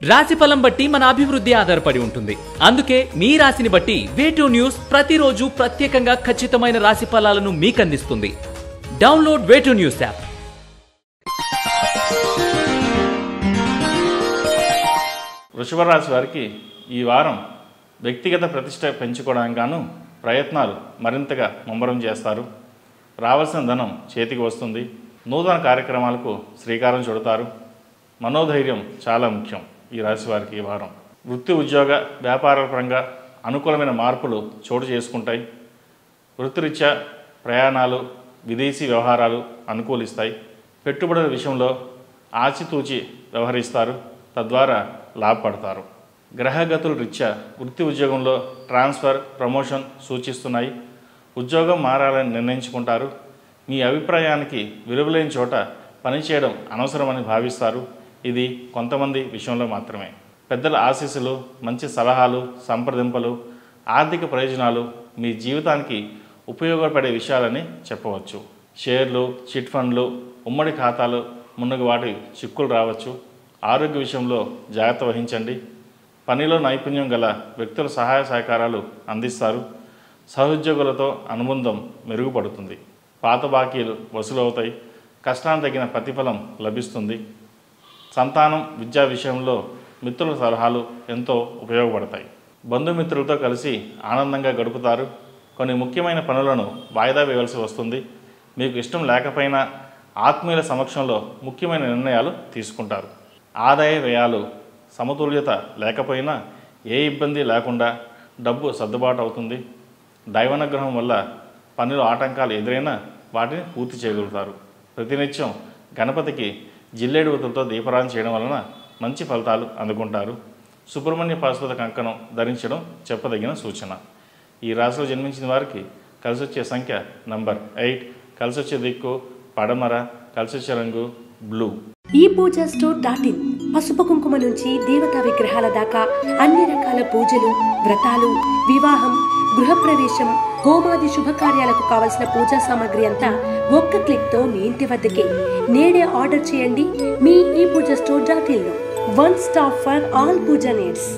రాశిఫలం బట్టి మన అభివృద్ధి ఆధారపడి ఉంటుంది. అందుకే మీ రాశిని బట్టి వే2 న్యూస్ ప్రతిరోజు ప్రత్యేకంగా ఖచ్చితమైన రాశి ఫలాలను మీకు అందిస్తుంది. Download way two news app. వృషభ రాశి వారికి ఈ వారం వ్యక్తిగత ప్రతిష్ట పెంచుకోవడానికి గాను ప్రయత్నాలు మరింతగా ముమ్మరం చేస్తారు. రావాల్సిన ధనం చేతికి వస్తుంది. నూతన కార్యక్రమాలకు శ్రీకారం చుడతారు. మనోధైర్యం చాలా ముఖ్యం ఈ రాశి వారికి ఈ వారం. వృత్తి ఉద్యోగ వ్యాపార పరంగా అనుకూలమైన మార్పులు చోటు చేసుకుంటాయి. వృత్తిరీత్యా ప్రయాణాలు విదేశీ వ్యవహారాలు అనుకూలిస్తాయి. పెట్టుబడుల విషయంలో ఆచితూచి వ్యవహరిస్తారు, తద్వారా లాభపడతారు. గ్రహగతుల రీత్యా వృత్తి ఉద్యోగంలో ట్రాన్స్ఫర్ ప్రమోషన్ సూచిస్తున్నాయి. ఉద్యోగం మారాలని నిర్ణయించుకుంటారు. మీ అభిప్రాయానికి విలువలేని చోట పనిచేయడం అనవసరమని భావిస్తారు. ఇది కొంతమంది విషయంలో మాత్రమే. పెద్దల ఆశీస్సులు, మంచి సలహాలు, సంప్రదింపులు, ఆర్థిక ప్రయోజనాలు మీ జీవితానికి ఉపయోగపడే విషయాలని చెప్పవచ్చు. షేర్లు, చిట్ ఫండ్లు, ఉమ్మడి ఖాతాలు మున్నగు వాటి చిక్కులు రావచ్చు. ఆరోగ్య విషయంలో జాగ్రత్త వహించండి. పనిలో నైపుణ్యం గల వ్యక్తుల సహాయ సహకారాలు అందిస్తారు. సహోద్యోగులతో అనుబంధం మెరుగుపడుతుంది. పాత బాకీలు వసూలవుతాయి. కష్టానికి తగిన ప్రతిఫలం లభిస్తుంది. సంతానం, విద్యా విషయంలో మిత్రుల సలహాలు ఎంతో ఉపయోగపడతాయి. బంధుమిత్రులతో కలిసి ఆనందంగా గడుపుతారు. కొన్ని ముఖ్యమైన పనులను వాయిదా వేయవలసి వస్తుంది. మీకు ఇష్టం లేకపోయినా ఆత్మీయుల సమక్షంలో ముఖ్యమైన నిర్ణయాలు తీసుకుంటారు. ఆదాయ వ్యయాలు సమతుల్యత లేకపోయినా ఏ ఇబ్బంది లేకుండా డబ్బు సర్దుబాటు అవుతుంది. దైవానుగ్రహం వల్ల పనిలో ఆటంకాలు ఎదురైనా వాటిని పూర్తి చేయగలుగుతారు. ప్రతినిత్యం గణపతికి జిల్లేడు ఉతులతో దీపారాధన చేయడం వలన మంచి ఫలితాలు అందుకుంటారు. సుబ్రహ్మణ్య పాశుపత కంకణం ధరించడం చెప్పదగిన సూచన. ఈ రాశిలో జన్మించిన వారికి కలిసొచ్చే సంఖ్య నంబర్ 8, కలిసొచ్చే దిక్కు పడమర, కలిసొచ్చే రంగు బ్లూ. ఈ పూజా స్టోర్.in పసుపు కుంకుమ నుంచి దేవతా విగ్రహాల దాకా అన్ని రకాల పూజలు, వ్రతాలు, వివాహం, గృహప్రవేశం, హోమాది శుభకార్యాలకు కావలసిన పూజా సామాగ్రి అంతా ఒక్క క్లిక్తో మీ ఇంటి వద్దకే. నేడే ఆర్డర్ చేయండి మీ ఈ పూజా స్టోర్.in లో. One stop for all puja needs.